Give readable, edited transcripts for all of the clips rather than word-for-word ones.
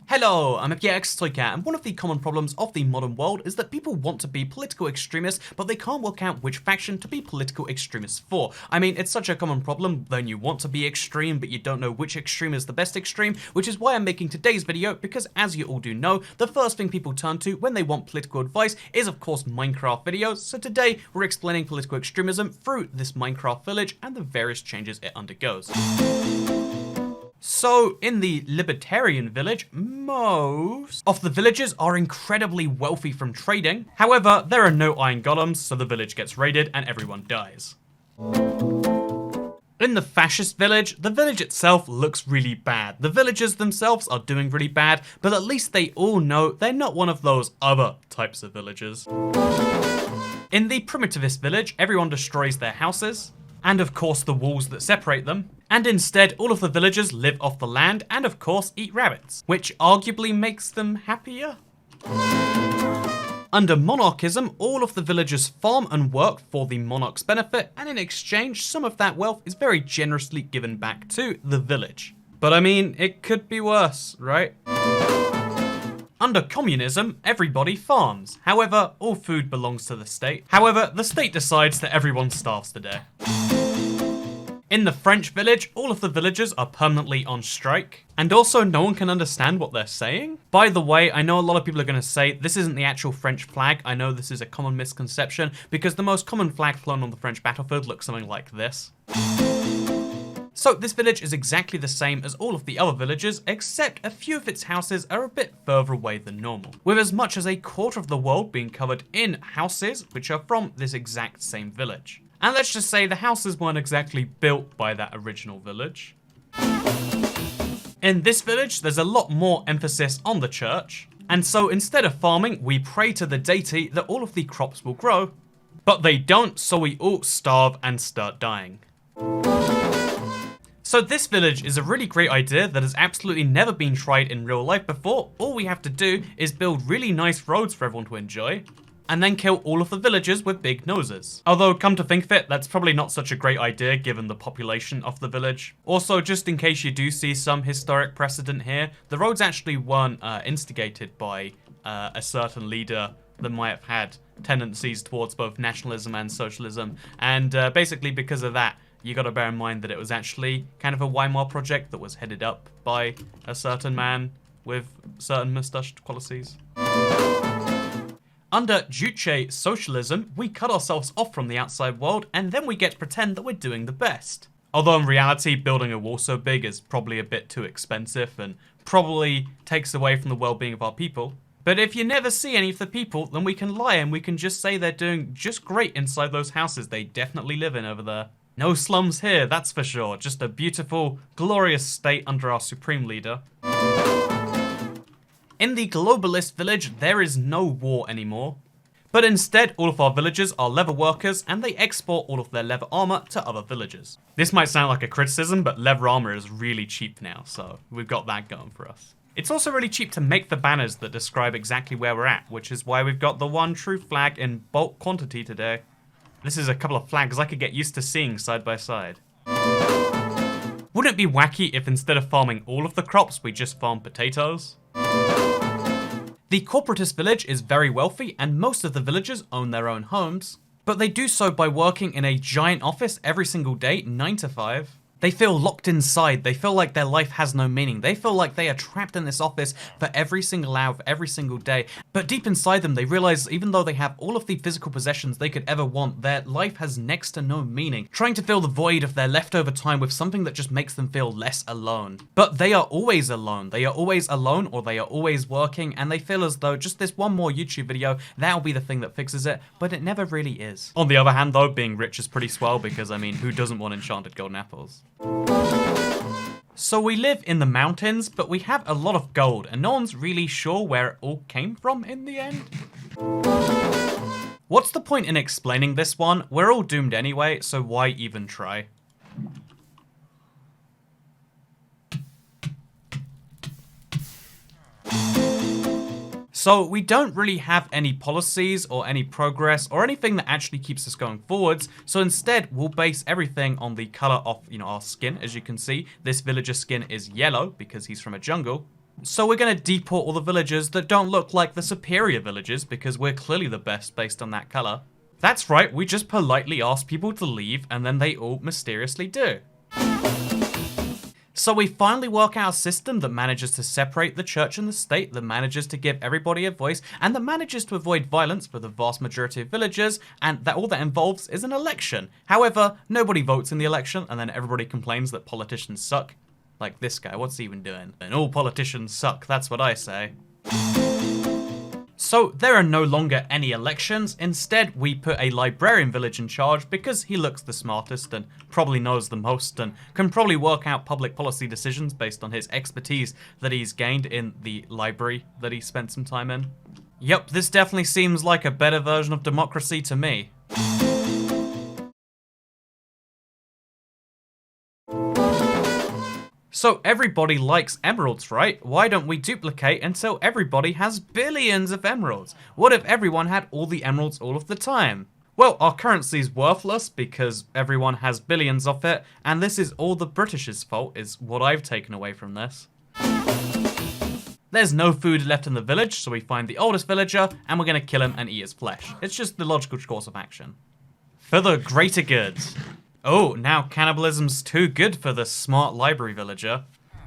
Hello, I'm FPX and one of the common problems of the modern world is that people want to be political extremists, but they can't work out which faction to be political extremists for. I mean, it's such a common problem when you want to be extreme, but you don't know which extreme is the best extreme, which is why I'm making today's video, because as you all do know, the first thing people turn to when they want political advice is of course Minecraft videos. So today, we're explaining political extremism through this Minecraft village and the various changes it undergoes. So, in the Libertarian village, most of the villagers are incredibly wealthy from trading. However, there are no iron golems, so the village gets raided and everyone dies. In the fascist village, the village itself looks really bad. The villagers themselves are doing really bad, but at least they all know they're not one of those other types of villagers. In the primitivist village, everyone destroys their houses, and of course the walls that separate them, and instead all of the villagers live off the land and of course eat rabbits, which arguably makes them happier. Under monarchism, all of the villagers farm and work for the monarch's benefit, and in exchange some of that wealth is very generously given back to the village. But I mean, it could be worse, right? Under communism, everybody farms. However, all food belongs to the state. However, the state decides that everyone starves to death. In the French village, all of the villagers are permanently on strike. And also, no one can understand what they're saying. By the way, I know a lot of people are going to say, this isn't the actual French flag. I know this is a common misconception, because the most common flag flown on the French battlefield looks something like this. So this village is exactly the same as all of the other villages, except a few of its houses are a bit further away than normal, with as much as a quarter of the world being covered in houses which are from this exact same village. And let's just say the houses weren't exactly built by that original village. In this village, there's a lot more emphasis on the church, and so instead of farming, we pray to the deity that all of the crops will grow, but they don't, so we all starve and start dying. So this village is a really great idea that has absolutely never been tried in real life before. All we have to do is build really nice roads for everyone to enjoy, and then kill all of the villagers with big noses. Although, come to think of it, that's probably not such a great idea given the population of the village. Also, just in case you do see some historic precedent here, the roads actually weren't instigated by a certain leader that might have had tendencies towards both nationalism and socialism, and basically because of that, you gotta bear in mind that it was actually kind of a Weimar project that was headed up by a certain man with certain mustached qualities. Under Juche socialism, we cut ourselves off from the outside world and then we get to pretend that we're doing the best. Although in reality, building a wall so big is probably a bit too expensive and probably takes away from the well-being of our people. But if you never see any of the people, then we can lie and we can just say they're doing just great inside those houses they definitely live in over there. No slums here, that's for sure. Just a beautiful, glorious state under our supreme leader. In the globalist village, there is no war anymore. But instead, all of our villagers are leather workers and they export all of their leather armor to other villages. This might sound like a criticism, but leather armor is really cheap now, so we've got that going for us. It's also really cheap to make the banners that describe exactly where we're at, which is why we've got the one true flag in bulk quantity today. This is a couple of flags I could get used to seeing side by side. Wouldn't it be wacky if instead of farming all of the crops, we just farm potatoes? The corporatist village is very wealthy and most of the villagers own their own homes, but they do so by working in a giant office every single day, 9 to 5. They feel locked inside, they feel like their life has no meaning, they feel like they are trapped in this office for every single hour of every single day. But deep inside them, they realize even though they have all of the physical possessions they could ever want, their life has next to no meaning, trying to fill the void of their leftover time with something that just makes them feel less alone. But they are always alone or they are always working, and they feel as though just this one more YouTube video, that'll be the thing that fixes it, but it never really is. On the other hand though, being rich is pretty swell because I mean, who doesn't want enchanted golden apples? So we live in the mountains, but we have a lot of gold, and no one's really sure where it all came from in the end. What's the point in explaining this one? We're all doomed anyway, so why even try? So we don't really have any policies or any progress or anything that actually keeps us going forwards. So instead, we'll base everything on the color of, our skin. As you can see, this villager skin is yellow because he's from a jungle. So we're going to deport all the villagers that don't look like the superior villagers because we're clearly the best based on that colour. That's right, we just politely ask people to leave and then they all mysteriously do. So we finally work out a system that manages to separate the church and the state, that manages to give everybody a voice, and that manages to avoid violence for the vast majority of villagers, and that all that involves is an election. However, nobody votes in the election, and then everybody complains that politicians suck. Like this guy, what's he even doing? And all politicians suck, that's what I say. So there are no longer any elections. Instead, we put a librarian village in charge because he looks the smartest and probably knows the most and can probably work out public policy decisions based on his expertise that he's gained in the library that he spent some time in. Yep, this definitely seems like a better version of democracy to me. So everybody likes emeralds, right? Why don't we duplicate until everybody has billions of emeralds? What if everyone had all the emeralds all of the time? Well, our currency's worthless because everyone has billions of it, and this is all the British's fault, is what I've taken away from this. There's no food left in the village, so we find the oldest villager, and we're gonna kill him and eat his flesh. It's just the logical course of action. For the greater good. Oh, now cannibalism's too good for the smart library villager.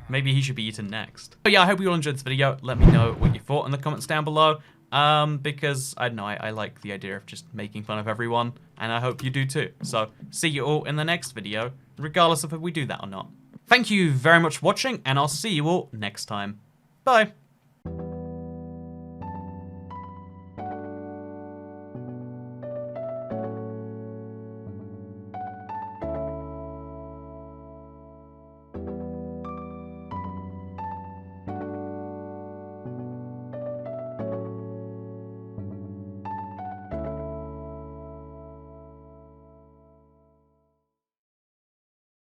Maybe he should be eaten next. But yeah, I hope you all enjoyed this video. Let me know what you thought in the comments down below. Because, I don't know, I like the idea of just making fun of everyone. And I hope you do too. So, see you all in the next video, regardless of if we do that or not. Thank you very much for watching, and I'll see you all next time. Bye.